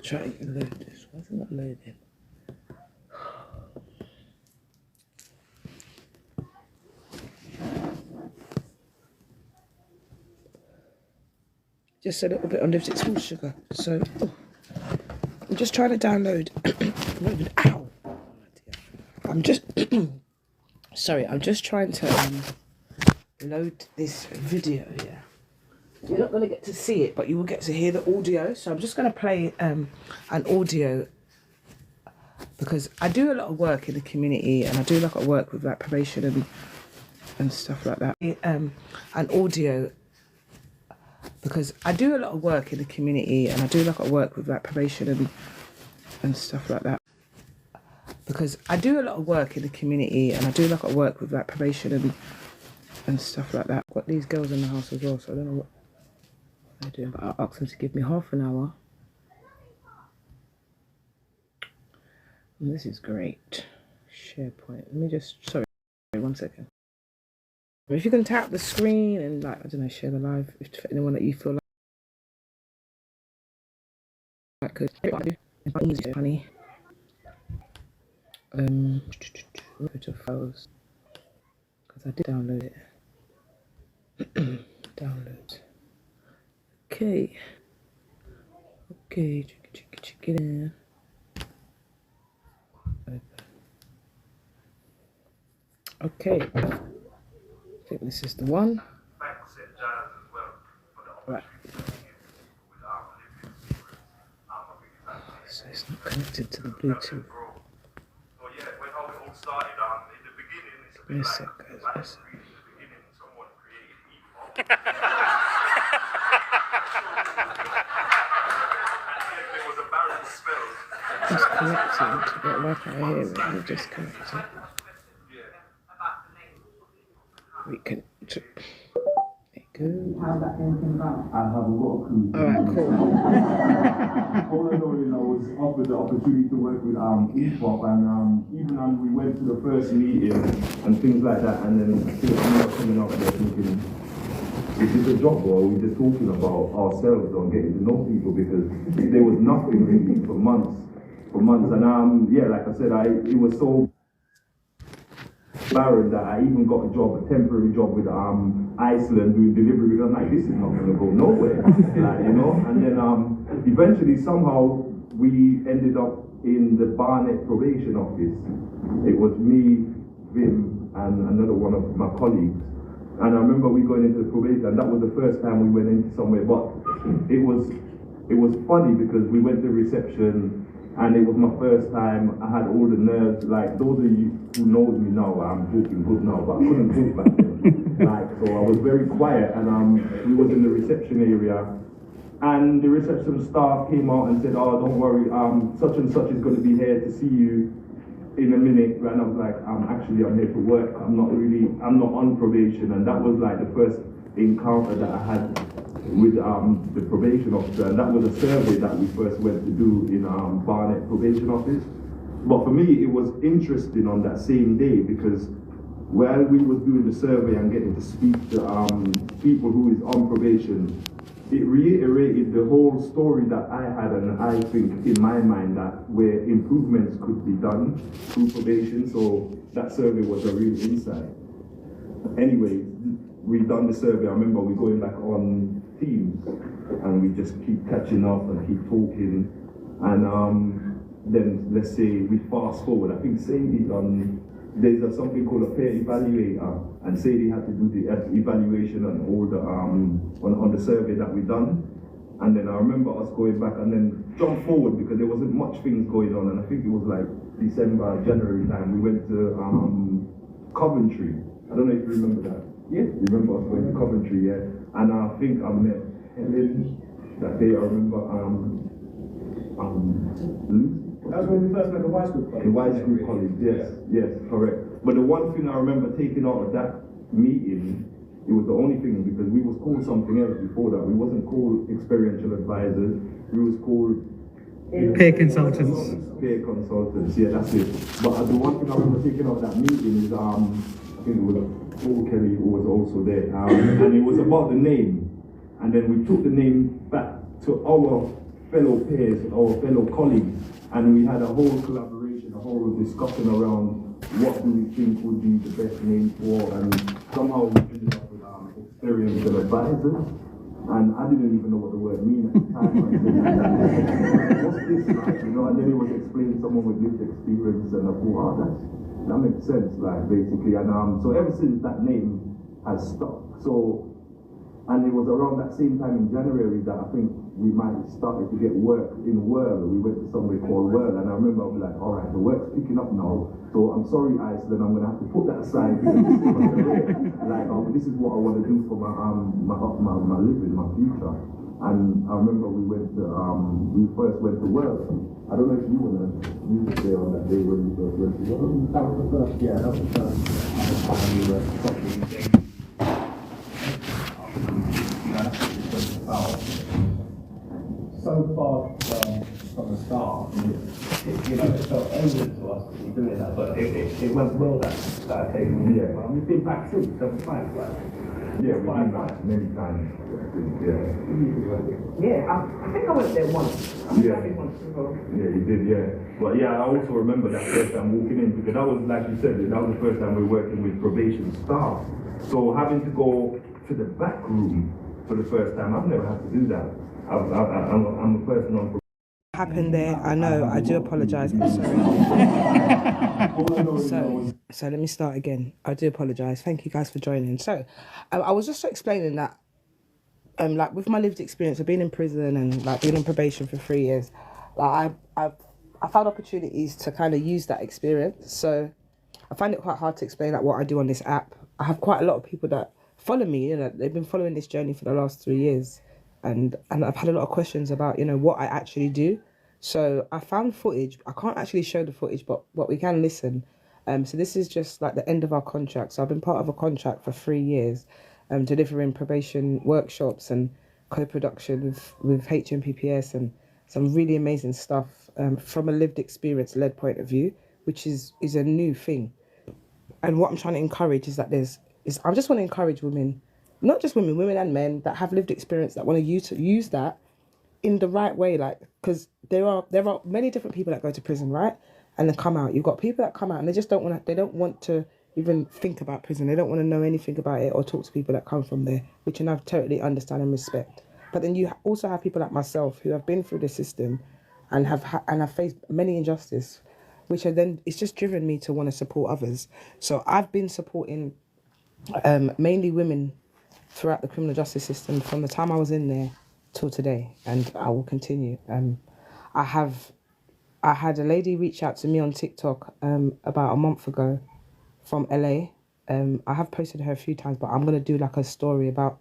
Try to load this. Why is it not loading? Just a little bit of lipstick small sugar. So I'm just trying to download. Ow! I'm just sorry. I'm just trying to load this video. Yeah, you're not going to get to see it, but you will get to hear the audio. So I'm just going to play an audio because I do a lot of work in the community and I do a lot of work with like probation and stuff like that. An audio. Because I do a lot of work in the community and I do a lot of work with like probation and stuff like that. Because I do a lot of work in the community and I do a lot of work with like probation and stuff like that. I've got these girls in the house as well, so I don't know what they're doing, but I'll ask them to give me half an hour. And this is great. SharePoint. Let me just, sorry, 1 second. If you can tap the screen and like, I don't know, share the live if for anyone that you feel like could. Honey. Photo files. Because I did download it. Download. Okay. Okay, check it in. Okay. I think this is the one. Right. So it's not connected to the Bluetooth. Wait a sec, guys. Wait a sec. It's connected, but why can't I hear it? Let me just connect it. We can. There you go. How that came about? I haven't got a clue. Alright, cool. All I know is I was offered the opportunity to work with EPOP, and even when we went to the first meeting and things like that, and then things were coming up there thinking, is this a job or are we just talking about ourselves or getting to know people, because there was nothing really for months. And yeah, like I said, it was so barren that I even got a temporary job with Iceland doing delivery, because I'm like, this is not going to go nowhere, like, you know. And then eventually somehow we ended up in the Barnet probation office. It was me, Vim, and another one of my colleagues. And I remember we going into the probation, and that was the first time we went into somewhere. But it was funny because we went to reception. And it was my first time. I had all the nerves. Like, those of you who know me now, I'm talking good now, but I couldn't talk back then. Like, so I was very quiet, and we was in the reception area, and the reception staff came out and said, "Oh, don't worry, such and such is going to be here to see you in a minute." And I was like, I'm here for work. I'm not on probation. And that was like the first encounter that I had with the probation officer, and that was a survey that we first went to do in Barnet probation office. But for me, it was interesting on that same day, because while we was doing the survey and getting to speak to people who is on probation, it reiterated the whole story that I had, and I think in my mind that where improvements could be done through probation. So that survey was a real insight. Anyway, we done the survey. I remember we going back on Teams, and we just keep catching up and keep talking, and then let's say we fast forward. I think Sadie there's something called a peer evaluator, and Sadie had to do the evaluation on all the on the survey that we done. And then I remember us going back and then jump forward, because there wasn't much things going on, and I think it was like December, January time. We went to Coventry. I don't know if you remember that. Yeah, you remember us going to Coventry, yeah. And I think I met Helen that day. I remember Lucy. That was when we first met the Wise Group College. The Wise Group College, yes, correct. But the one thing I remember taking out of that meeting, it was the only thing, because we was called something else before that. We wasn't called experiential advisors. We was called peer consultants. Peer consultants, yeah, that's it. But the one thing I remember taking out of that meeting is I think it was Paul Kelly who was also there, and it was about the name. And then we took the name back to our fellow peers or fellow colleagues, and we had a whole collaboration, a whole discussion around what do we think would be the best name for, and somehow we ended up with experienced advisors. And I didn't even know what the word meant at the time. What's this like? You know, and then it was explained to someone with lived experience, and I thought, that makes sense, like basically. And so ever since that name has stuck. So, and it was around that same time in January that I think we might have started to get work in Whirl. We went to somewhere called Whirl, and I remember I was like, all right, the work's picking up now. So I'm sorry, Iceland, I'm gonna have to put that aside because this is my career. Like, this is what I want to do for my living, my future. And I remember we first went to Whirl. I don't know if you wanna say on that day when we first went to Whirl. That was the first, yeah, that was the first time we were properly so far from the start, it felt alien to us to be doing that, but it went well that occasion. Yeah. Well, we've been back since several times, right? Yeah, we've been back many times. Yeah, I think I went there once. Yeah. Once ago. Yeah, you did, yeah. But yeah, I also remember that first time walking in, because that was, like you said, that was the first time we were working with probation staff. So having to go to the back room for the first time, I've never had to do that. I'm a person on probation. Happened there, I know, I do apologise, I'm sorry. So let me start again. I do apologise. Thank you guys for joining. So I was just explaining that like with my lived experience of being in prison and like being on probation for 3 years, like I found opportunities to kind of use that experience. So I find it quite hard to explain like what I do on this app. I have quite a lot of people that follow me, you know, they've been following this journey for the last 3 years. And I've had a lot of questions about, you know, what I actually do. So I found footage. I can't actually show the footage, but we can listen. So this is just like the end of our contract. So I've been part of a contract for 3 years, delivering probation workshops and co-production with HMPPS and some really amazing stuff from a lived experience led point of view, which is a new thing. And what I'm trying to encourage is that I just want to encourage women, not just women and men that have lived experience that want to use that in the right way, like, because there are many different people that go to prison, right, and then come out. You've got people that come out and they just don't want to even think about prison. They don't want to know anything about it or talk to people that come from there, which I totally understand and respect. But then you also have people like myself who have been through the system and have faced many injustice, which it's just driven me to want to support others. So I've been supporting mainly women throughout the criminal justice system from the time I was in there till today, and I will continue. I had a lady reach out to me on TikTok about a month ago from LA. I have posted her a few times, but I'm gonna do like a story about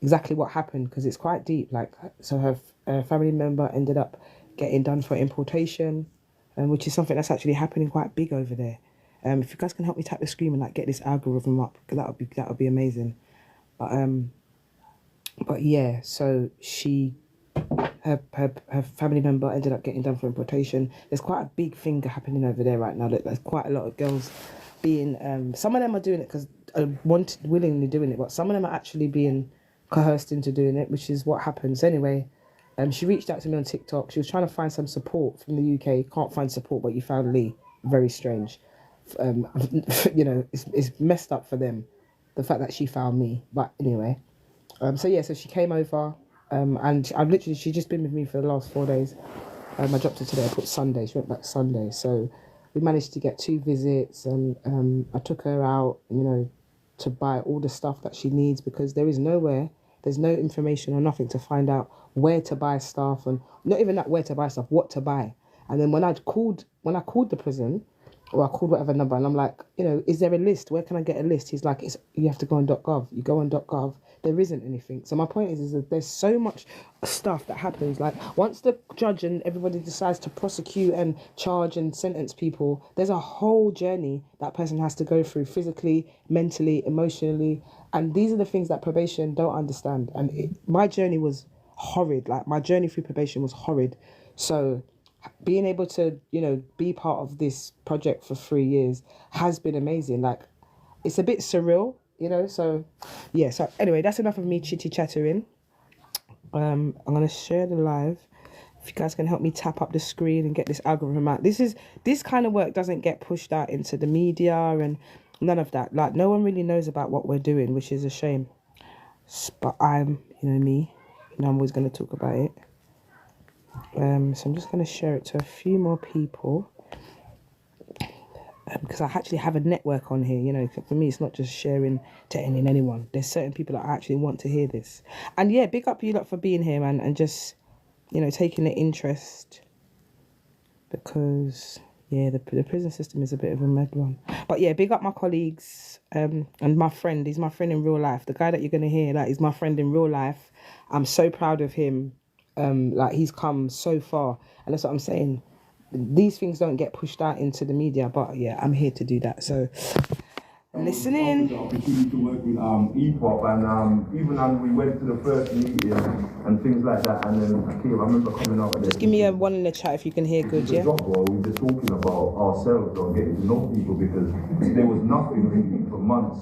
exactly what happened because it's quite deep. Like, so her family member ended up getting done for importation, which is something that's actually happening quite big over there. If you guys can help me tap the screen and like get this algorithm up, because that would be amazing. But yeah, so her family member ended up getting done for importation. There's quite a big thing happening over there right now. There's quite a lot of girls being, some of them are doing it because willingly doing it, but some of them are actually being coerced into doing it, which is what happens. Anyway, she reached out to me on TikTok. She was trying to find some support from the UK. Can't find support, but you found Lee. Very strange. You know, it's messed up for them, the fact that she found me. But anyway, so she came over, and she's just been with me for the last 4 days. I dropped her to the airport Sunday. She went back Sunday. So we managed to get 2 visits, and I took her out, you know, to buy all the stuff that she needs, because there's no information or nothing to find out where to buy stuff, and not even that where to buy stuff, what to buy. And then when I called the prison, or I called whatever number, and I'm like, you know, is there a list? Where can I get a list? He's like, you have to go on .gov. You go on .gov. There isn't anything. So my point is that there's so much stuff that happens. Like, once the judge and everybody decides to prosecute and charge and sentence people, there's a whole journey that person has to go through physically, mentally, emotionally. And these are the things that probation don't understand. And my journey was horrid. Like, my journey through probation was horrid. So being able to, you know, be part of this project for 3 years has been amazing. Like, it's a bit surreal, you know. So yeah, so anyway, that's enough of me chitty chattering. I'm gonna share the live, If you guys can help me tap up the screen and get this algorithm out. This kind of work doesn't get pushed out into the media and none of that. Like, no one really knows about what we're doing, which is a shame. But I'm, me, I'm always going to talk about it. So I'm just going to share it to a few more people. Because I actually have a network on here, for me it's not just sharing to anyone. There's certain people that actually want to hear this. And yeah, big up you lot for being here, man, and just, taking the interest. Because, yeah, the prison system is a bit of a mad one. But yeah, big up my colleagues and my friend. He's my friend in real life. The guy that you're going to hear, is my friend in real life. I'm so proud of him. He's come so far. And that's what I'm saying. These things don't get pushed out into the media, but yeah, I'm here to do that. So, listen in. The opportunity to work with EPOP, and even when we went to the first meeting and things like that, and then I remember coming out. Just give me a one in the chat if you can hear good, yeah. We were just talking about ourselves or getting to know people because there was nothing really for months.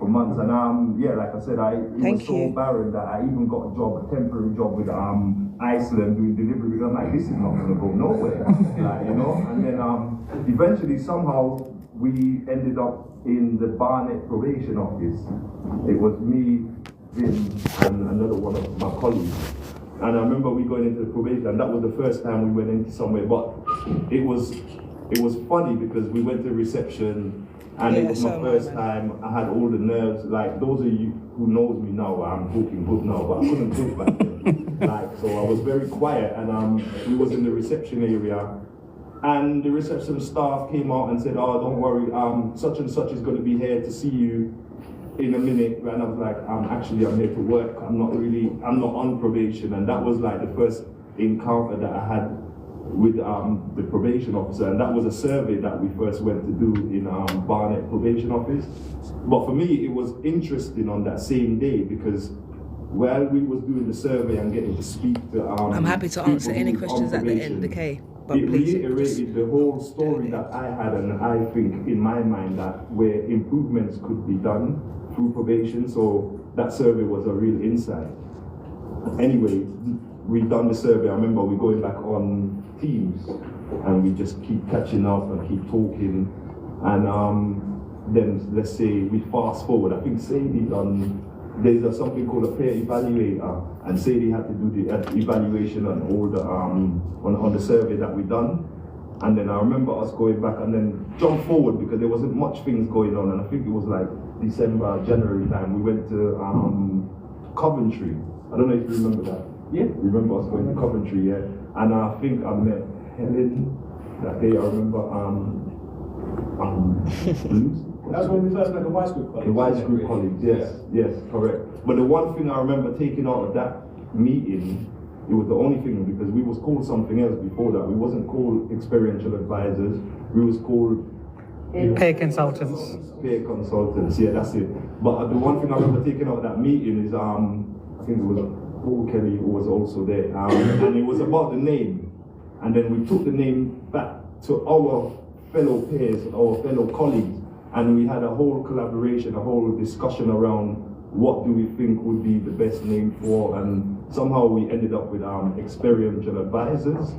And like I said, it was so barren that I even got a temporary job with Iceland doing delivery. Because I'm like, this is not going to go nowhere, And then eventually somehow we ended up in the Barnet probation office. It was me, Vin, and another one of my colleagues. And I remember we going into the probation, and that was the first time we went into somewhere. But it was funny because we went to reception. And it was my first time. I had all the nerves. Like, those of you who knows me now, I'm talking good now, but I couldn't talk back then. So I was very quiet, and we was in the reception area, and the reception staff came out and said, "Oh, don't worry, such and such is going to be here to see you in a minute." And I was like, I'm here to work. I'm not on probation. And that was like the first encounter that I had with the probation officer, and that was a survey that we first went to do in Barnet probation office. But for me, it was interesting on that same day because while we was doing the survey and getting to speak to I'm happy to answer any questions at the end, okay? But it reiterated the whole story that I had, and I think in my mind that where improvements could be done through probation. So that survey was a real insight. Anyway, we done the survey. I remember we going back on Teams and we just keep catching up and keep talking, and then let's say we fast forward. I think Sadie there's something called a peer evaluator, and Sadie had to do the evaluation on all the on the survey that we done. And then I remember us going back and then jump forward because there wasn't much things going on, and I think it was like December, January time. We went to Coventry. I don't know if you remember that. Yeah, remember us going to Coventry, yeah. And I think I met Helen that day. I remember That was when we first met the Wise Group colleagues. The Wise Group colleagues, yes, correct. But the one thing I remember taking out of that meeting, it was the only thing because we was called something else before that. We wasn't called experiential advisors. We was called peer consultants. Peer consultants, yeah, that's it. But the one thing I remember taking out of that meeting is I think it was Paul Kelly who was also there, and it was about the name, and then we took the name back to our fellow peers, our fellow colleagues, and we had a whole collaboration, a whole discussion around what do we think would be the best name for, and somehow we ended up with experiential advisors,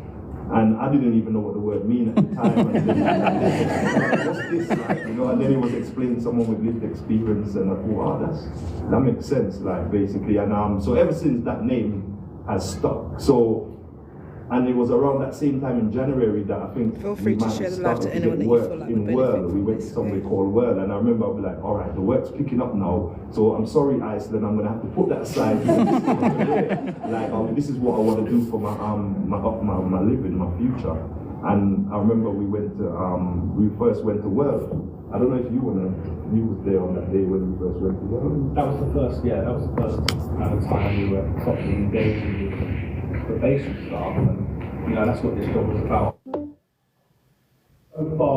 and I didn't even know what the word mean at the time. And then, what's this like, And then it was explained to someone with lived experience, and I thought, wow, that makes sense, like basically. And so ever since that name has stuck. So, and it was around that same time in January that I think feel free to share the live to anyone that you feel like would benefit Whirl. from We went to this, somewhere okay? called Whirl, and I remember I'd be like, all right, the work's picking up now. So I'm sorry, Iceland, I'm gonna have to put that aside. Like, this is what I want to do for my living, my future. And I remember we first went to Whirl. I don't know if you was there on that day when we first went to Whirl. That was the first time we were properly engaging with the basic staff, and that's what this job was about. So far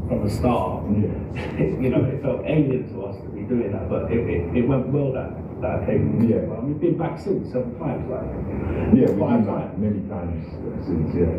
from the start, it felt alien to us to be doing that, but it went well that came. Yeah. Well, we've been back since several times, Yeah, we've been back many times since, yeah.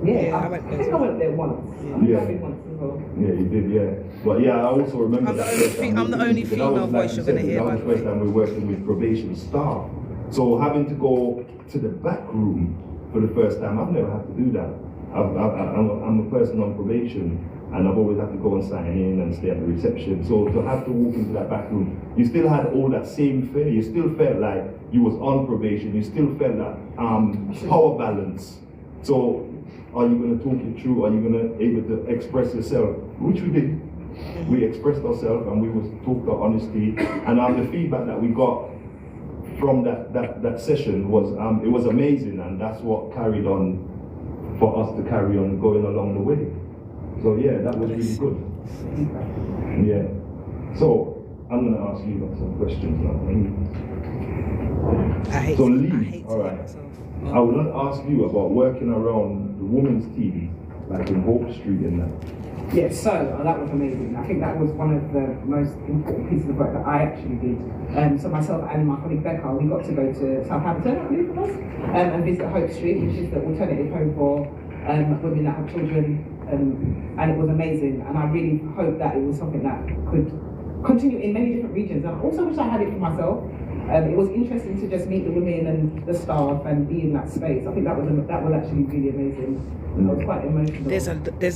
Yeah, I I went think I went there once. Yeah. Maybe once as well. Yeah, you did, yeah. But yeah, I also remember I'm the that only first time I'm the we only because that was, female like voice you you're gonna said, hear, that by was the the first way. time we were working with probation staff. So having to go to the back room for the first time. I've never had to do that. I'm a person on probation, and I've always had to go and sign in and stay at the reception. So to have to walk into that back room, you still had all that same fear. You still felt like you was on probation. You still felt that power balance. So are you going to talk it through? Are you going to able to express yourself? Which we did. We expressed ourselves and we was talked about honesty. And the feedback that we got from that session was it was amazing, and that's what carried on for us to carry on going along the way. So yeah, that was really good. Yeah. So I'm gonna ask you some questions now. I hate So to- I Lee, hate to all hear right. myself. I would not ask you about working around the women's team, like in Hope Street and that. Yeah, so that was amazing. I think that was one of the most important pieces of work that I actually did. So myself and my colleague Becca, we got to go to Southampton, I believe it was, and visit Hope Street, which is the alternative home for women that have children, and it was amazing. And I really hope that it was something that could continue in many different regions. And I also wish I had it for myself. It was interesting to just meet the women and the staff and be in that space. I think that was actually really amazing. I was quite emotional. There's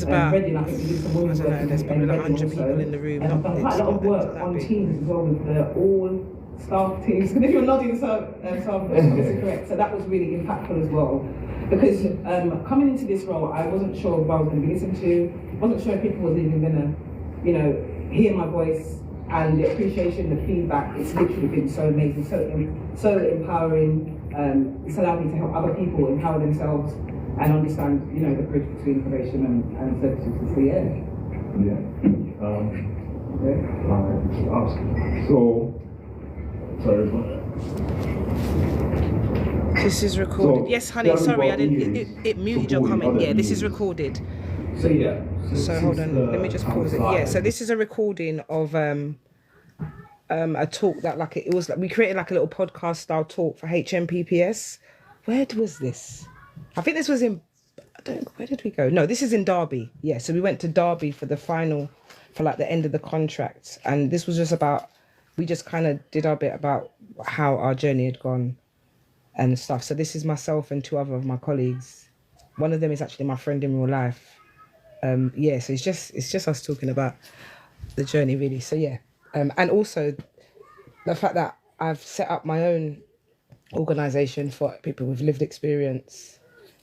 about, Reading, I think we did some I women's don't know, work there's probably like Reading 100 people also. in the room. And I've done quite a lot of work on teams as well with the all staff teams. And if you're nodding, so I'm correct. So that was really impactful as well. Because coming into this role, I wasn't sure what I was going to be listened to. Wasn't sure if people was even going to, hear my voice. And the appreciation, the feedback, it's literally been so amazing, so empowering. It's allowed me to help other people empower themselves and understand, the bridge between probation and services. So yeah. So, sorry. This is recorded. So, Yes, honey, tell me sorry, I what didn't. means It muted your supporting comment. other Yeah, this is views. recorded. So yeah. So hold on, let me just pause it. Yeah, so this is a recording of a talk that it was like we created like a little podcast style talk for HMPPS. Where was this? I think this was in. Where did we go? No, this is in Derby. Yeah, so we went to Derby for the final, for like the end of the contract, and this was just about. We just kind of did our bit about how our journey had gone, and stuff. So this is myself and two other of my colleagues. One of them is actually my friend in real life. So it's just us talking about the journey really. So yeah, and also the fact that I've set up my own organisation for people with lived experience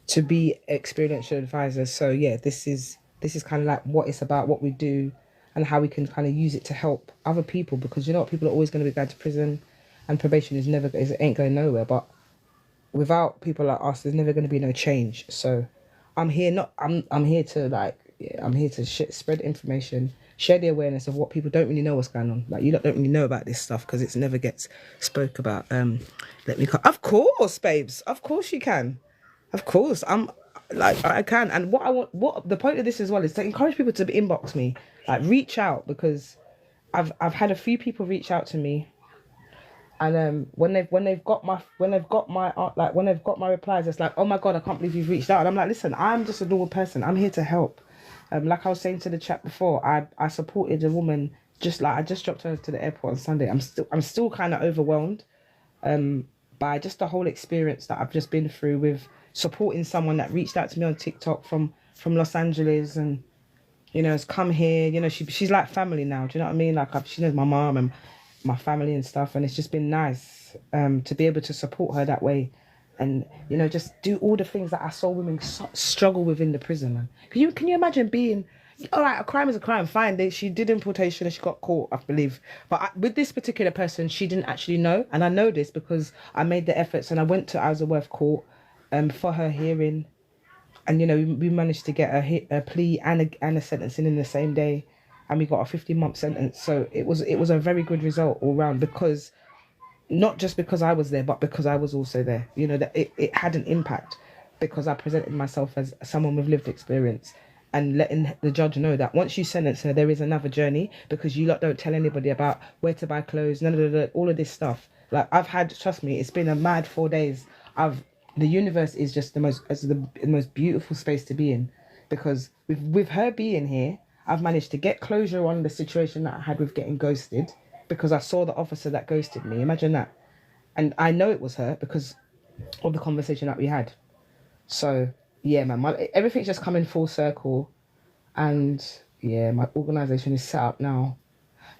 to be experiential advisors. So yeah, this is kind of like what it's about, what we do, and how we can kind of use it to help other people, because people are always going to be going to prison, and probation ain't going nowhere. But without people like us, there's never going to be no change. So I'm here to spread information, share the awareness of what people don't really know what's going on. Like, you don't really know about this stuff because it never gets spoke about. Of course, babes. Of course you can. Of course, I can. And what the point of this as well is to encourage people to inbox me, like reach out, because I've had a few people reach out to me. And when they've got my replies, it's like, oh my God, I can't believe you've reached out. And I'm like, listen, I'm just a normal person. I'm here to help. Like I was saying to the chat before, I supported a woman I just dropped her to the airport on Sunday. I'm still kind of overwhelmed by just the whole experience that I've just been through with supporting someone that reached out to me on TikTok from Los Angeles, and has come here. She's like family now. Do you know what I mean? Like she knows my mom and my family and stuff, and it's just been nice to be able to support her that way, and just do all the things that I saw women struggle with in the prison. Man, can you imagine being, all right, a crime is a crime, fine, she did importation and she got caught, I believe, but with this particular person, she didn't actually know, and I know this because I made the efforts and I went to Isleworth Court for her hearing, and we managed to get a plea and a sentencing in the same day. And we got a 15-month sentence. So it was a very good result all round, because not just because I was there, but because I was also there. That it had an impact, because I presented myself as someone with lived experience, and letting the judge know that once you sentence her, there is another journey, because you lot don't tell anybody about where to buy clothes, all of this stuff. Like, trust me, it's been a mad 4 days. The universe is just the most beautiful space to be in, because with her being here, I've managed to get closure on the situation that I had with getting ghosted, because I saw the officer that ghosted me. Imagine that. And I know it was her because of the conversation that we had. So yeah, man, everything's just coming full circle, and yeah, my organisation is set up now.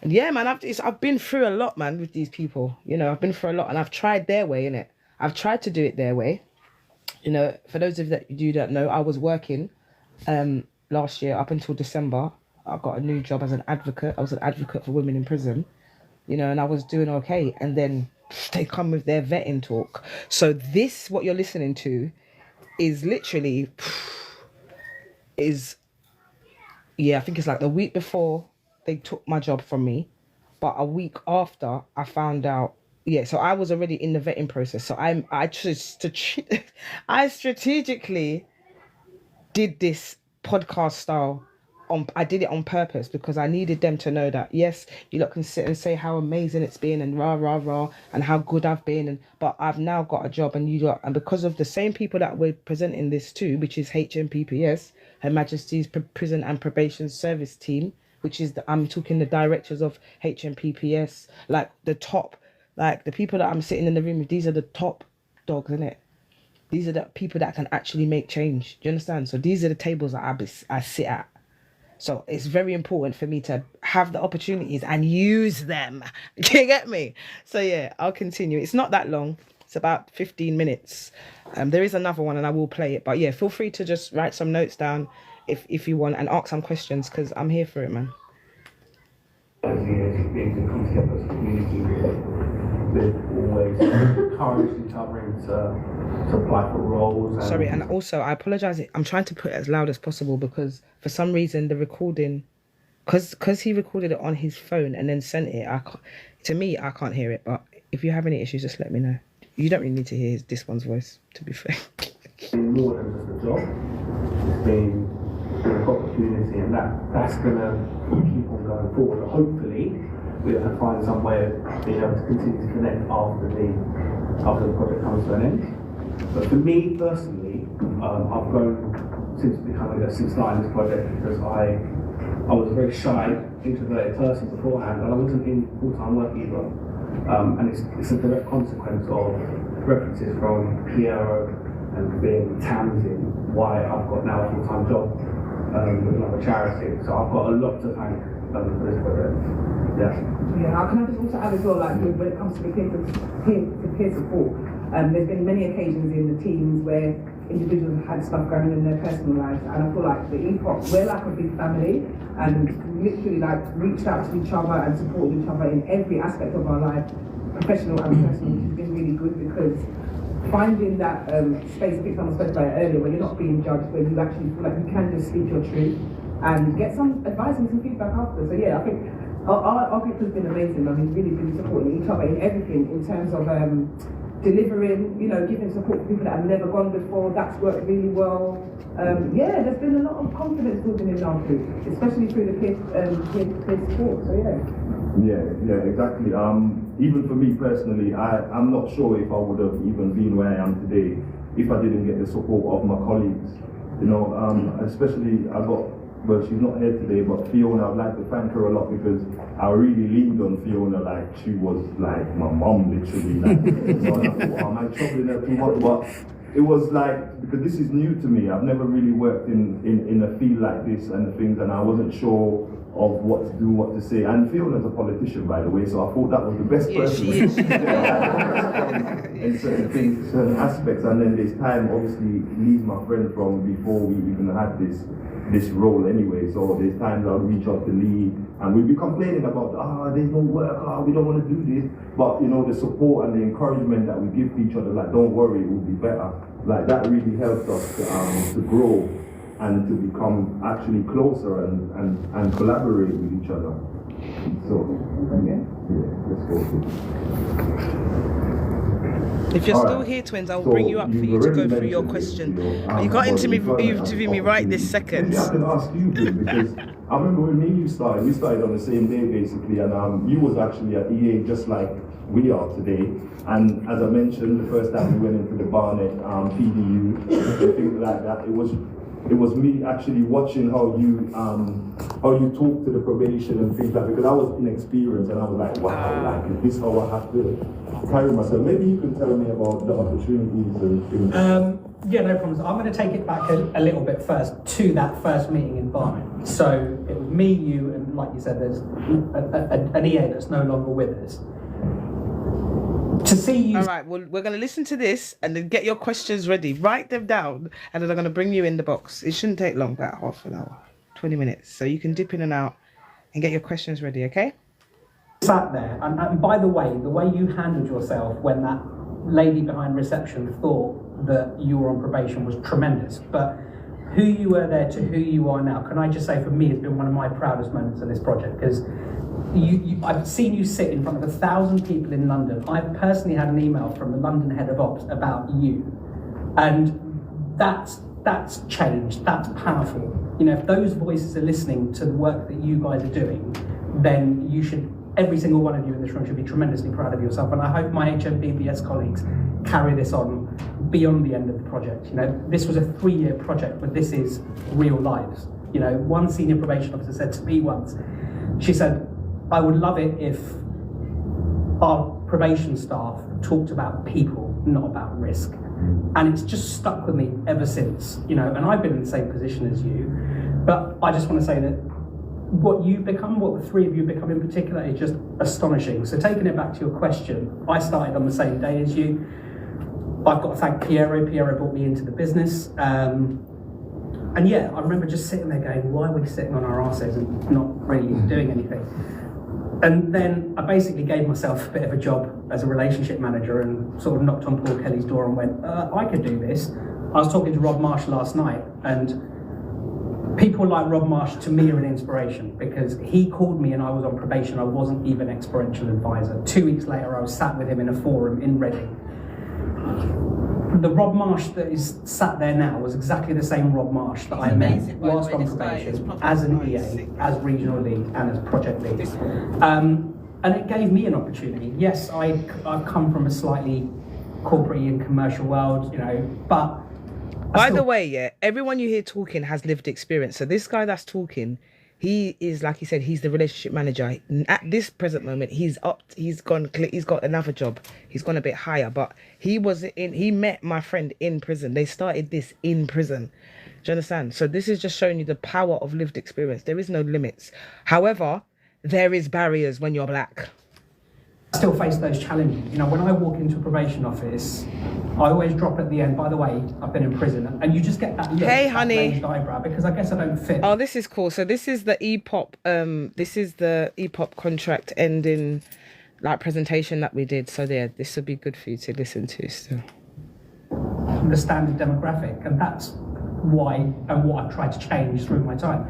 And yeah, man, I've been through a lot, man, with these people. You know, I've been through a lot, and I've tried their way, innit? I've tried to do it their way. You know, for those of you that know, I was working last year up until December. I got a new job as an advocate. I was an advocate for women in prison, you know, and I was doing okay. And then they come with their vetting talk. So this, what you're listening to, is literally, I think it's like the week before they took my job from me. But a week after, I found out, so I was already in the vetting process. So I strategically did this podcast style. I did it on purpose because I needed them to know that, yes, you lot can sit and say how amazing it's been and rah, rah, rah, and how good I've been. But I've now got a job, and because of the same people that we're presenting this to, which is HMPPS, Her Majesty's Prison and Probation Service Team, which is I'm talking the directors of HMPPS, like the top, like the people that I'm sitting in the room with, these are the top dogs, innit? These are the people that can actually make change. Do you understand? So these are the tables that I sit at. So it's very important for me to have the opportunities and use them. Do you get me? So yeah, I'll continue. It's not that long. It's about 15 minutes. There is another one and I will play it. But yeah, feel free to just write some notes down if you want and ask some questions because I'm here for it, man. Being to come together as a community, we've always encouraged each other to apply for roles. Sorry, and also I apologise. I'm trying to put it as loud as possible because for some reason the recording, because he recorded it on his phone and then sent it. I can't hear it. But if you have any issues, just let me know. You don't really need to hear this one's voice, to be fair. More than just a job. It's been an opportunity, and that's gonna keep on going forward. But hopefully, we're gonna find some way of being able to continue to connect after the project comes to an end. But for me personally, I've grown since starting this project because I was a very shy, introverted person beforehand, and I wasn't in full-time work either. And it's a direct consequence of references from Piero and being Tamsin, why I've got now a full-time job with another charity. So I've got a lot to thank for this project. Yeah, can I just also add as well, like when it comes to the peer support, there's been many occasions in the teams where individuals have had stuff going on in their personal lives, and I feel like the EPOC, we're like a big family, and literally like reached out to each other and supported each other in every aspect of our life, professional and personal, which has been really good because finding that space, I think someone spoke about it earlier, where you're not being judged, where you actually feel like you can just speak your truth and get some advice and some feedback after. So yeah, I think our group has been amazing. I mean, really supporting each other in everything in terms of delivering, giving support to people that have never gone before. That's worked really well. There's been a lot of confidence building in our group, especially through the peer support. So Yeah, exactly. Even for me personally, I'm not sure if I would have even been where I am today if I didn't get the support of my colleagues. Especially well, she's not here today, but Fiona, I'd like to thank her a lot because I really leaned on Fiona like she was like my mom, literally. Like, I thought, am I troubling her too much? But it was like, because this is new to me, I've never really worked in a field like this and things, and I wasn't sure of what to do, what to say. And Fiona's a politician, by the way, so I thought that was the best person in certain things, certain aspects. And then there's time, obviously, Lee's my friend from before we even had this role anyway. So there's times I'll reach out to Lee and we'll be complaining about, there's no work, we don't want to do this. But the support and the encouragement that we give to each other, like, don't worry, it will be better. Like, that really helped us to grow and to become actually closer and collaborate with each other. So, let's go. If you're still here, twins, I'll bring you up for you to go through your question. You got into me right this second. Maybe I can ask you, because I remember when me and you started, we started on the same day basically, and you was actually at EA just like we are today. And as I mentioned, the first time we went into the Barnet PDU, and things like that, it was me actually watching how how you talk to the probation and things like that, because I was inexperienced and I was like, wow, like, is this how I have to carry myself? Maybe you can tell me about the opportunities and things. Yeah, no problems. I'm going to take it back a little bit first to that first meeting in Barnet. So it was me, you, and like you said, there's an EA that's no longer with us. To see you. All right, well, we're going to listen to this and then get your questions ready. Write them down, and then I'm going to bring you in the box. It shouldn't take long, about half an hour, 20 minutes. So you can dip in and out and get your questions ready, okay? Sat there, and by the way you handled yourself when that lady behind reception thought that you were on probation was tremendous. But who you were there to who you are now, can I just say, for me, it's been one of my proudest moments of this project, because I've seen you sit in front of 1,000 people in London. I've personally had an email from the London head of ops about you, and that's changed. That's powerful. You know, if those voices are listening to the work that you guys are doing, then you should. Every single one of you in this room should be tremendously proud of yourself, and I hope my HMPBS colleagues carry this on beyond the end of the project. You know, this was a 3-year project, but this is real lives. You know, one senior probation officer said to me once, she said, I would love it if our probation staff talked about people, not about risk. And it's just stuck with me ever since, you know, and I've been in the same position as you, but I just want to say that what you've become, what the three of you become in particular, is just astonishing. So taking it back to your question, I started on the same day as you. I've got to thank Piero. Piero brought me into the business. And yeah, I remember just sitting there going, why are we sitting on our arses and not really doing anything? And then I basically gave myself a bit of a job as a relationship manager and sort of knocked on Paul Kelly's door and went, I could do this. I was talking to Rob Marsh last night, and people like Rob Marsh to me are an inspiration, because he called me and I was on probation. I wasn't even experiential advisor. 2 weeks later, I was sat with him in a forum in Reading. The Rob Marsh that is sat there now was exactly the same Rob Marsh that I met whilst on probation, as an EA, as regional lead, and as project lead. And it gave me an opportunity. Yes, I've come from a slightly corporate and commercial world, you know, but by the way, yeah, everyone you hear talking has lived experience. So this guy that's talking, he is, like he said, he's the relationship manager. At this present moment, he's got another job. He's gone a bit higher, but he met my friend in prison. They started this in prison. Do you understand? So this is just showing you the power of lived experience. There is no limits. However, there is barriers when you're black. Still face those challenges. You know, when I walk into a probation office, I always drop at the end, by the way, I've been in prison, and you just get that look, hey, that honey, raised eyebrow, because I guess I don't fit. Oh, this is cool. So this is the EPOP contract ending, like, presentation that we did. So yeah, this would be good for you to listen to still. The standard demographic, and that's why and what I've tried to change through my time.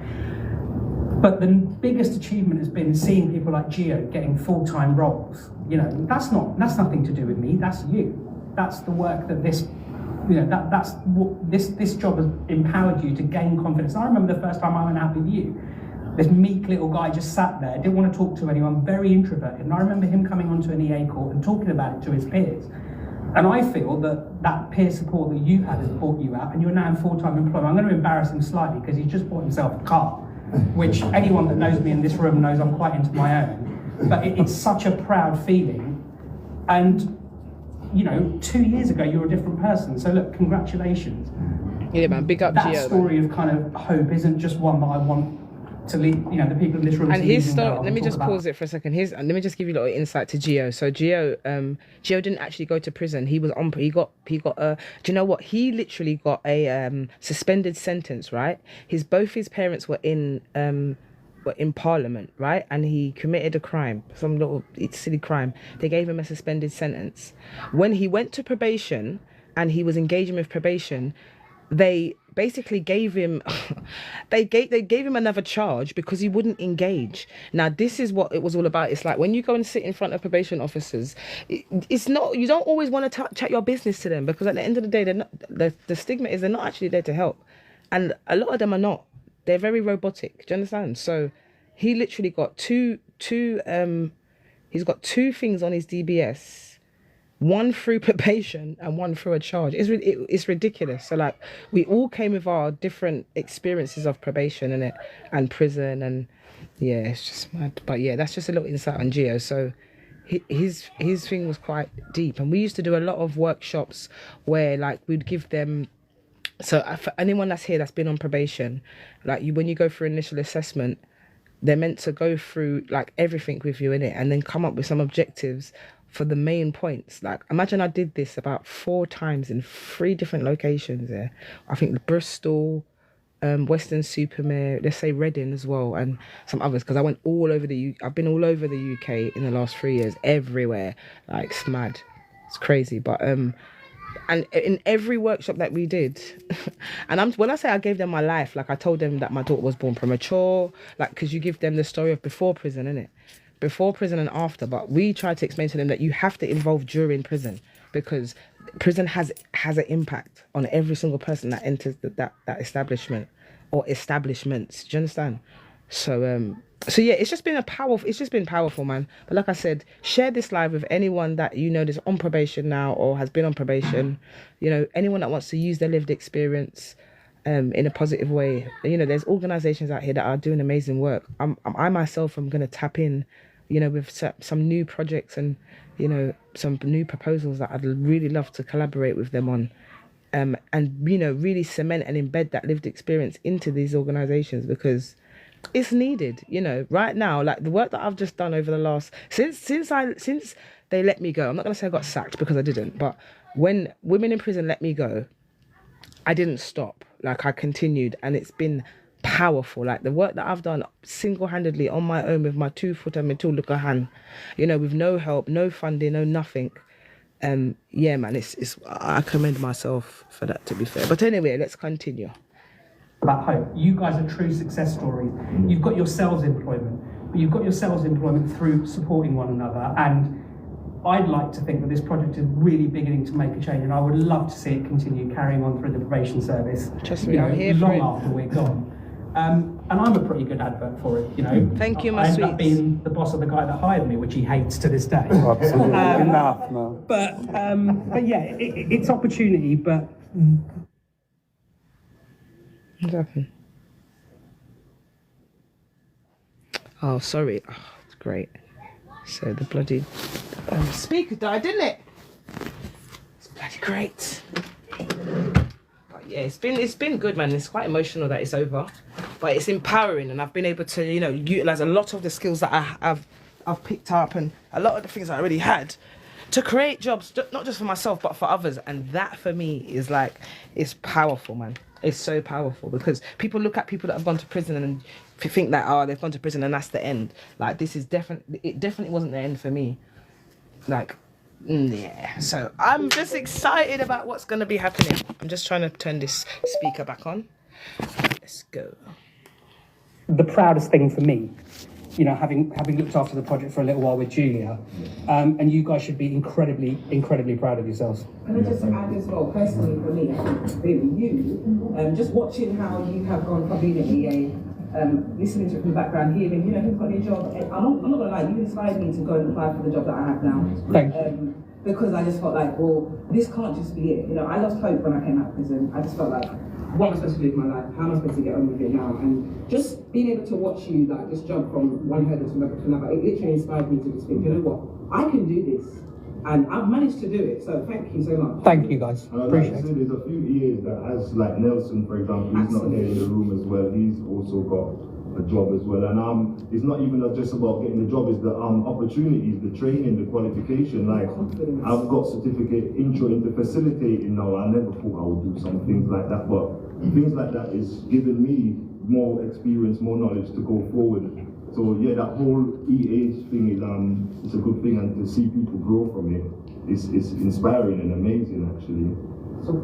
But the biggest achievement has been seeing people like Gio getting full-time roles. You know, that's nothing to do with me. That's you. That's the work that this, you know, that's what this job has empowered you to gain confidence. I remember the first time I went out with you. This meek little guy just sat there, didn't want to talk to anyone, very introverted. And I remember him coming onto an EA court and talking about it to his peers. And I feel that peer support that you had has brought you out, and you're now in full-time employment. I'm going to embarrass him slightly because he's just bought himself a car, which anyone that knows me in this room knows I'm quite into my own. But it's such a proud feeling. And, you know, 2 years ago, you were a different person. So look, congratulations. Yeah, man, big up that Gio. That story of kind of hope isn't just one that I want to lead, you know, the people in this room. And his story, let me just pause it for a second. Let me just give you a little insight to Gio. So Gio didn't actually go to prison. He got do you know what? He literally got a suspended sentence, right? Both his parents were in Parliament, right? And he committed a crime, some little silly crime. They gave him a suspended sentence. When he went to probation and he was engaging with probation, they basically gave him they gave him another charge because he wouldn't engage. Now this is what it was all about. It's like when you go and sit in front of probation officers, it's not, you don't always want to chat your business to them, because at the end of the day, they're not, the stigma is they're not actually there to help, and a lot of them are not. They're very robotic. Do you understand? So he literally got two things on his DBS one through probation and one through a charge. It's ridiculous. So like we all came with our different experiences of probation and prison, and yeah, it's just mad. But yeah, that's just a little insight on Gio. So his thing was quite deep, and we used to do a lot of workshops where like we'd give them. So for anyone that's here that's been on probation, like when you go through initial assessment, they're meant to go through like everything with you in it, and then come up with some objectives for the main points. Like imagine I did this about 4 times in 3 different locations there. I think Bristol, Weston-super-Mare, let's say Reading as well, and some others, because I went all over I've been all over the UK in the last 3 years, everywhere. Like it's mad, it's crazy. But and in every workshop that we did, and when I say I gave them my life, like I told them that my daughter was born premature, like because you give them the story of before prison, innit? Before prison and after. But we tried to explain to them that you have to involve during prison, because prison has an impact on every single person that enters that establishment or establishments. Do you understand? So yeah, it's just been powerful, man. But like I said, share this live with anyone that you know that's on probation now or has been on probation. You know, anyone that wants to use their lived experience in a positive way. You know, there's organizations out here that are doing amazing work. I myself am going to tap in, you know, with some new projects and, you know, some new proposals that I'd really love to collaborate with them on. And, you know, really cement and embed that lived experience into these organizations, because it's needed. You know, right now, like the work that I've just done over the last, since they let me go, I'm not going to say I got sacked because I didn't, but when women in prison let me go, I didn't stop. Like I continued, and it's been powerful. Like the work that I've done single-handedly on my own with my 2 foot and my 2 look hand, you know, with no help, no funding, no nothing. Yeah, man, it's I commend myself for that, to be fair. But anyway, let's continue. About hope. You guys are true success stories. You've got yourselves employment, but you've got yourselves employment through supporting one another. And I'd like to think that this project is really beginning to make a change, and I would love to see it continue carrying on through the probation service. Trust me, I'm here long for it. after we're gone. And I'm a pretty good advert for it, you know. Thank you, my I ended up sweets. being the boss of the guy that hired me, which he hates to this day. Absolutely. Enough, man. But yeah, it's opportunity, but What's happened? Oh, sorry. Oh, it's great. So the bloody speaker died, didn't it? It's bloody great. But yeah, it's been good, man. It's quite emotional that it's over, but it's empowering, and I've been able to, you know, utilize a lot of the skills that I've picked up, and a lot of the things I already had, to create jobs, not just for myself but for others. And that for me is like, it's powerful, man. It's so powerful, because people look at people that have gone to prison and think that, oh, they've gone to prison and that's the end. Like this is definitely wasn't the end for me. Like, yeah. So I'm just excited about what's going to be happening. I'm just trying to turn this speaker back on. Let's go. the proudest thing for me, you know, having looked after the project for a little while with Julia, and you guys should be incredibly proud of yourselves. Can I just add as well, personally for me, really you, just watching how you have gone from being an EA, listening to it from the background, hearing, you know, who's got a job, and I'm not gonna lie, you inspired me to go and apply for the job that I have now. Thank you. Because I just felt like, well, this can't just be it. You know, I lost hope when I came out of prison. I just felt like, what am I supposed to do with my life? How am I supposed to get on with it now? And just being able to watch you, like, just jump from one hurdle to another, it literally inspired me to just think, you know what, I can do this. And I've managed to do it, so thank you so much. Thank you, guys. And I'd like Appreciate to say it. there's a few years that, as like Nelson, for example, he's not here in the room as well. He's also got a job as well, and it's not even just about getting the job. It's the opportunities, the training, the qualification. Like I've got certificate intro into facilitating now. I never thought I would do some things like that, but things like that is giving me more experience, more knowledge to go forward. So yeah, that whole EA thing is it's a good thing, and to see people grow from it is inspiring and amazing actually. So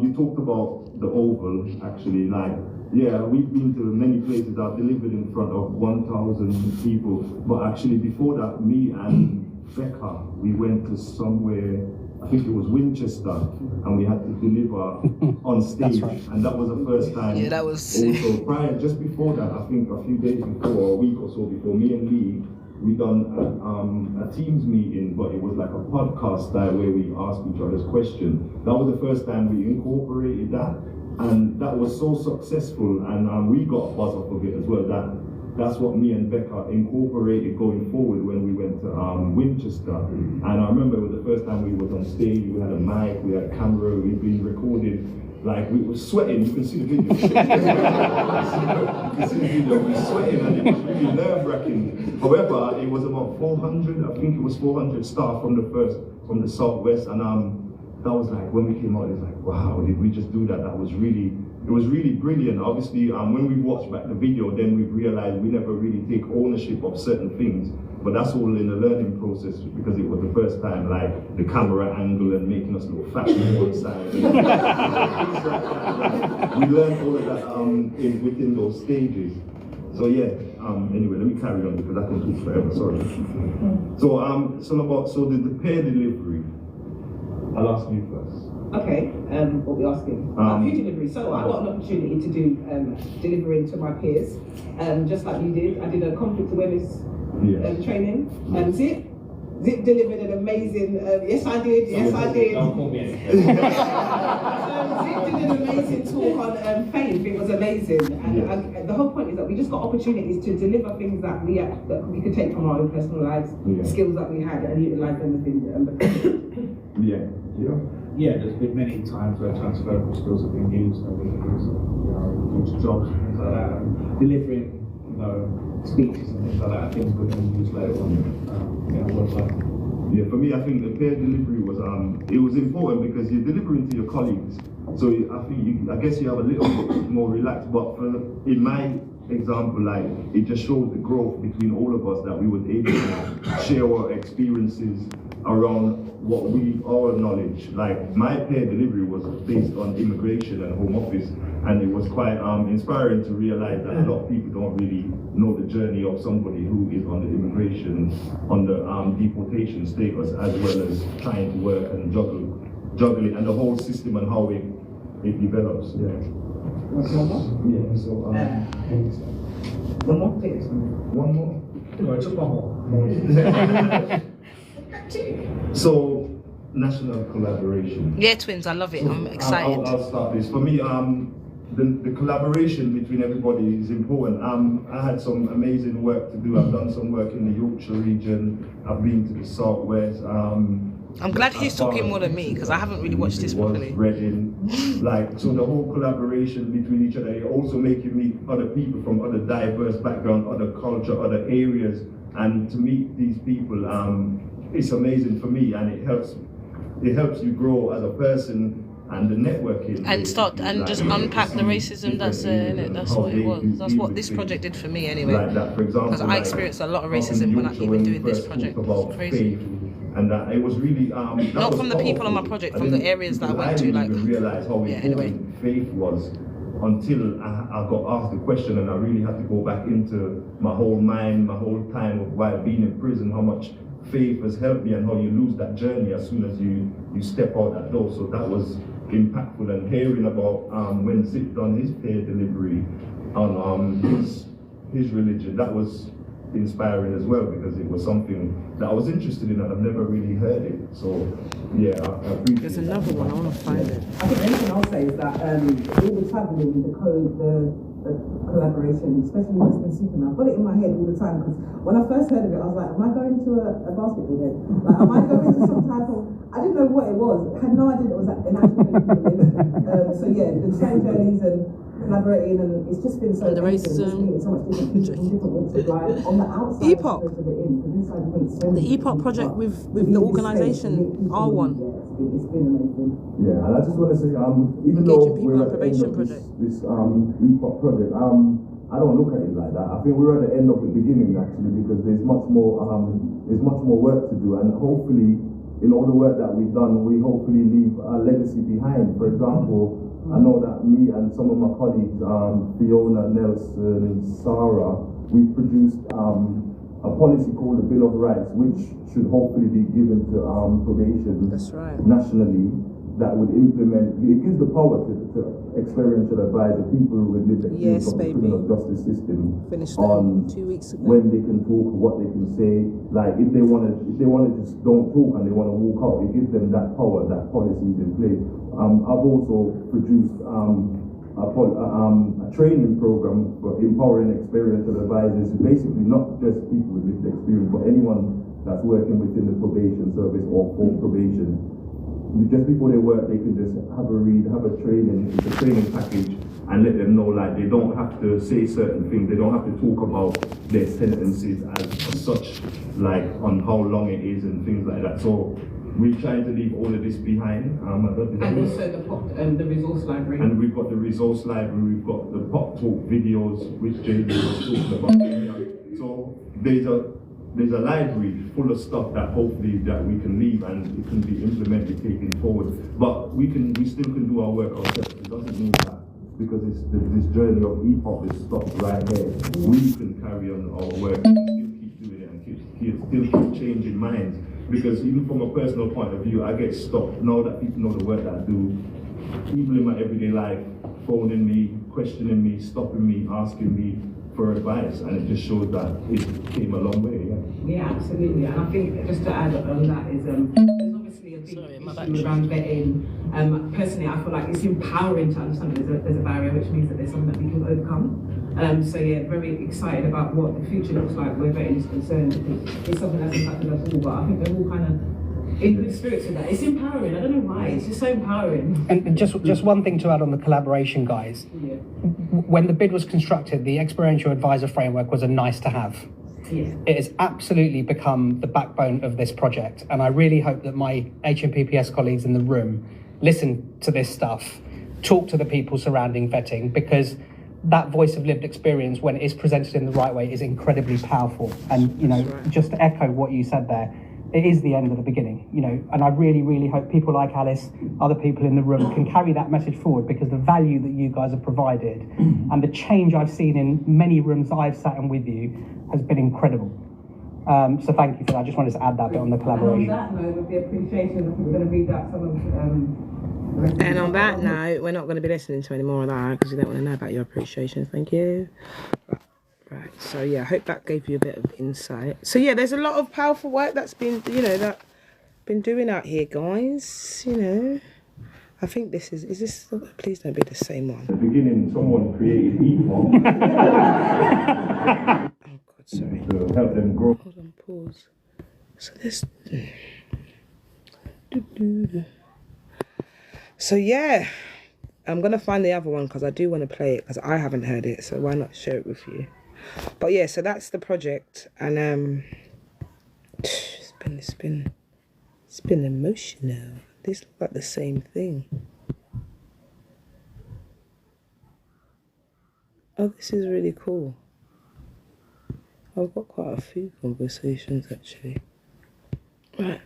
you talked about the Oval actually, like. Yeah, we've been to many places. I've delivered in front of 1,000 people. But actually before that, me and Becca, we went to somewhere, I think it was Winchester, and we had to deliver on stage. Right. And that was the first time. Yeah, that was also prior, just before that, I think a few days before, or a week or so before, me and Lee, we done a Teams meeting, but it was like a podcast style where we asked each other's questions. That was the first time we incorporated that, and that was so successful, and we got a buzz off of it as well. That's what me and Becca incorporated going forward when we went to Winchester. And I remember it was the first time we was on stage, we had a mic, we had a camera, we'd been recorded, like we were sweating, you can see the video. You can see the video, we were sweating and it was really nerve-wracking. However, it was about 400, I think it was 400 staff from the Southwest, and that was like, when we came out, it was like, wow, did we just do that? It was really brilliant. Obviously, when we watched back the video, then we realized we never really take ownership of certain things, but that's all in the learning process because it was the first time, like the camera angle and making us look fat on one side. We learned all of that within those stages. So yeah, anyway, let me carry on because I can talk forever, sorry. So the pair delivery, I'll ask you first. Okay, what we asking? Food delivery. So I got an opportunity to do delivering to my peers, just like you did. I did a conflict awareness training. Zip delivered an amazing. Yes, I did. Yes, I did. Don't call me Zip did an amazing talk on faith. It was amazing, and the whole point is that we just got opportunities to deliver things that we could take from our own personal lives, skills that we had, and utilize them within. Yeah, there's been many times where transferable skills have been used over the years, into jobs and things like that, and delivering, speeches and things like that, things we're going to use later on. Yeah, for me, I think the peer delivery was it was important because you're delivering to your colleagues. So I guess you have a little bit more relaxed. But in my example, like it just showed the growth between all of us that we were able to share our experiences around our knowledge. Like my peer delivery was based on immigration and Home Office, and it was quite inspiring to realize that a lot of people don't really know the journey of somebody who is on the immigration, on the deportation status, as well as trying to work and juggle it, and the whole system and how it develops. Yeah. Yeah. So one more, please. one more. No, just one more. So, national collaboration. Yeah, twins, I love it. I'm excited. I'll start this. For me, the collaboration between everybody is important. I had some amazing work to do. I've done some work in the Yorkshire region. I've been to the Southwest. I'm glad he's talking more than me because I haven't really watched this properly. Reading, so the whole collaboration between each other. It also make you meet other people from other diverse backgrounds, other culture, other areas, and to meet these people, it's amazing for me, and it helps you grow as a person. And the networking and start and just unpack the racism that's in it. That's what it was. That's what this project did for me anyway. Like that, for example, because I experienced a lot of racism when I even doing this project. It's crazy. And that it was really not from the people on my project, from the areas that I went to. Like, didn't realize how important faith was until I got asked the question, and I really had to go back into my whole mind, my whole time of while being in prison, how much faith has helped me, and how you lose that journey as soon as you step out that door. So that was impactful, and hearing about when Zip done his peer delivery on his religion, that was inspiring as well, because it was something that I was interested in and I've never really heard it. So yeah, I appreciate. There's another one, I want to find it. I think anything I'll say is that all the travelling, the collaboration, especially Western Superman, I've got it in my head all the time, because when I first heard of it, I was like, am I going to a basketball game? Like, am I going to some type of, I didn't know what it was. I had no idea it was an actual thing. So yeah, the same journeys and collaborating, and it's just been so and the racism, so much different people from different walks of life on the outside. EPOC, the EPOC project with the organisation R1. It's been amazing. Yeah, and I just want to say, even though we're at the end of this EPOC project, I don't look at it like that. I think we're at the end of the beginning actually, because there's much more work to do, and hopefully, in all the work that we've done, we hopefully leave a legacy behind. For example, I know that me and some of my colleagues, Fiona, Nelson, Sarah, we've produced a policy called the Bill of Rights, which should hopefully be given to probation nationally. that would implement. It gives the power to experiential advise the people with lived experience Yes, of the baby. criminal justice system Finished that on 2 weeks ago. when they can talk, what they can say. Like if they want to just don't talk and they want to walk out, it gives them that power, that policy is in place. I've also produced a training program for empowering experiential advisors. It's basically not just people with lived experience, but anyone that's working within the probation service or for probation. Just before they work, they can just have a read, have a training, it's a training package, and let them know like they don't have to say certain things, they don't have to talk about their sentences as such, like on how long it is and things like that. So we're trying to leave all of this behind. And also the resource library. And we've got the resource library, we've got the pop talk videos, which JD was talking about. So there's a library full of stuff that hopefully that we can leave and it can be implemented, taken forward. But we still can do our work ourselves. It doesn't mean that because it's this journey of hip-hop is stopped right here. We can carry on our work and still keep doing it and still keep changing minds. Because even from a personal point of view, I get stopped now that people know the work that I do. Even in my everyday life, phoning me, questioning me, stopping me, asking me for advice, and it just shows that it came a long way. Yeah, absolutely. And I think just to add on that is there's obviously a big issue around vetting. Personally, I feel like it's empowering to understand that there's a barrier, which means that there's something that we can overcome. So yeah, very excited about what the future looks like where vetting is concerned. It's something that's impacted us all, but I think we're all kind of in good spirits with that. It's empowering. I don't know why. It's just so empowering. And just one thing to add on the collaboration, guys. Yeah. When the bid was constructed, the experiential advisor framework was a nice to have. Yeah. It has absolutely become the backbone of this project, and I really hope that my HMPPS colleagues in the room listen to this stuff, talk to the people surrounding vetting, because that voice of lived experience, when it is presented in the right way, is incredibly powerful. And just to echo what you said there, it is the end of the beginning, and I really, really hope people like Alice, other people in the room can carry that message forward, because the value that you guys have provided and the change I've seen in many rooms I've sat in with you has been incredible. So thank you for that. I just wanted to add that bit on the collaboration. And on that note, with the appreciation, I think we're going to read out some of And on that note, we're not going to be listening to any more of that because we don't want to know about your appreciation. Thank you. Right. So yeah, I hope that gave you a bit of insight. So yeah, there's a lot of powerful work that's been, that been doing out here, guys. I think this is this. Please don't be the same one. At the beginning, someone created hip-hop Oh God, sorry. to help them grow. Hold on, pause. So this. So yeah, I'm gonna find the other one because I do want to play it because I haven't heard it. So why not share it with you? But yeah, so that's the project, and it's been emotional. This looks like the same thing. Oh, this is really cool. I've got quite a few conversations actually. Right.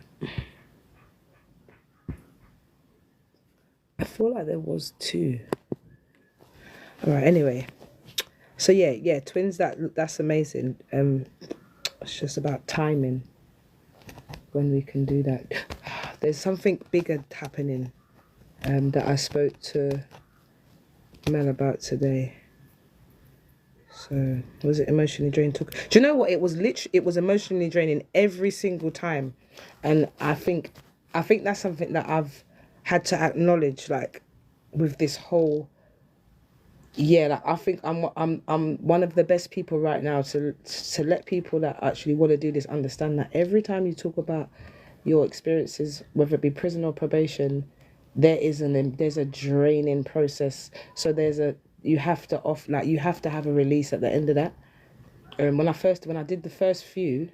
I feel like there was two. All right. Anyway. So yeah, twins. That's amazing. It's just about timing when we can do that. There's something bigger happening that I spoke to Mel about today. So was it emotionally draining? Do you know what? It was emotionally draining every single time, and I think that's something that I've had to acknowledge, like with this whole. Yeah, like I think I'm one of the best people right now to let people that actually want to do this understand that every time you talk about your experiences, whether it be prison or probation, there's a draining process. So you have to have a release at the end of that. When I did the first few,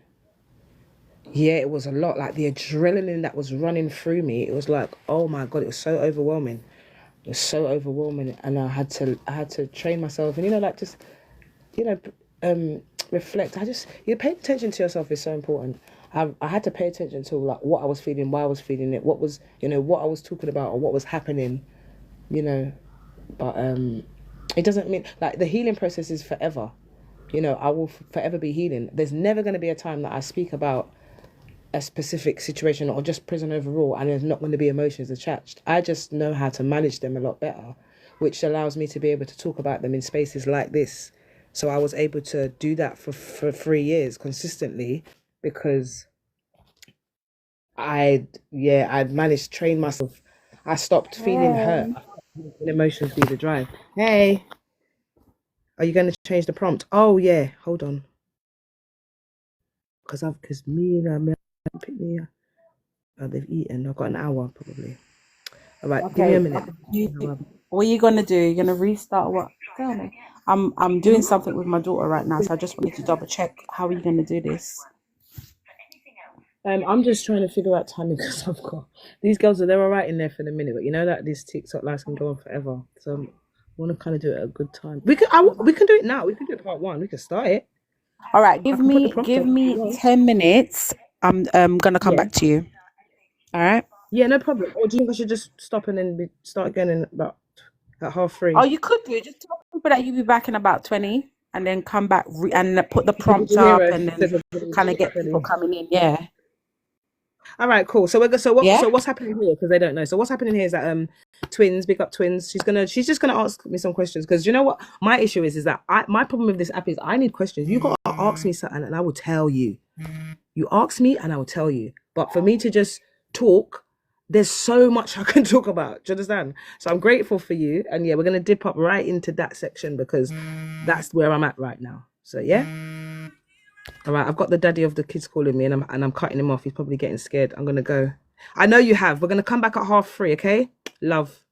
yeah, it was a lot. Like the adrenaline that was running through me, it was like, oh my God, it was so overwhelming. It was so overwhelming, and I had to train myself, and reflect. Paying attention to yourself is so important. I had to pay attention to like what I was feeling, why I was feeling it, what was what I was talking about or what was happening, But it doesn't mean like the healing process is forever. I will forever be healing. There's never going to be a time that I speak about a specific situation or just prison overall, and there's not going to be emotions attached. I just know how to manage them a lot better, which allows me to be able to talk about them in spaces like this. So I was able to do that for 3 years consistently because I'd managed to train myself. I stopped feeling hurt. When emotions be the drive. Hey, are you going to change the prompt? Oh yeah, hold on. Because me and pick me up. Oh, they've eaten. I've got an hour probably. All right, give me a minute. What are you gonna do? You're gonna restart what? Tell me. I'm doing something with my daughter right now, so I just wanted to double check. How are you gonna do this? I'm just trying to figure out timing because I've got these girls. They're all right in there for the minute, but you know that these TikTok lives can go on forever. So I want to kind of do it at a good time. We can do it now. We can do it part 1. We can start it. All right, I can put the prompt give on. me 10 minutes. I'm gonna come back to you. All right. Yeah, no problem. Or do you think I should just stop and then start again in about at 3:30? Oh, you could do it. Just tell people that you'll be back in about 20, and then come back and put the prompts you hear up, her? and She said then we're gonna kind of do it get people already. coming in. Yeah. All right, cool. So Yeah? what's happening here? Because they don't know. So what's happening here is that twins, big up twins. She's just gonna ask me some questions because you know what my issue is that my problem with this app is I need questions. You gotta ask me something and I will tell you. You ask me and I will tell you. But for me to just talk, there's so much I can talk about. Do you understand? So I'm grateful for you, and yeah, we're gonna dip up right into that section because that's where I'm at right now. So yeah. All right, I've got the daddy of the kids calling me, and I'm cutting him off. He's probably getting scared. I'm gonna go. I know you have. We're gonna come back at 3:30. Okay, love.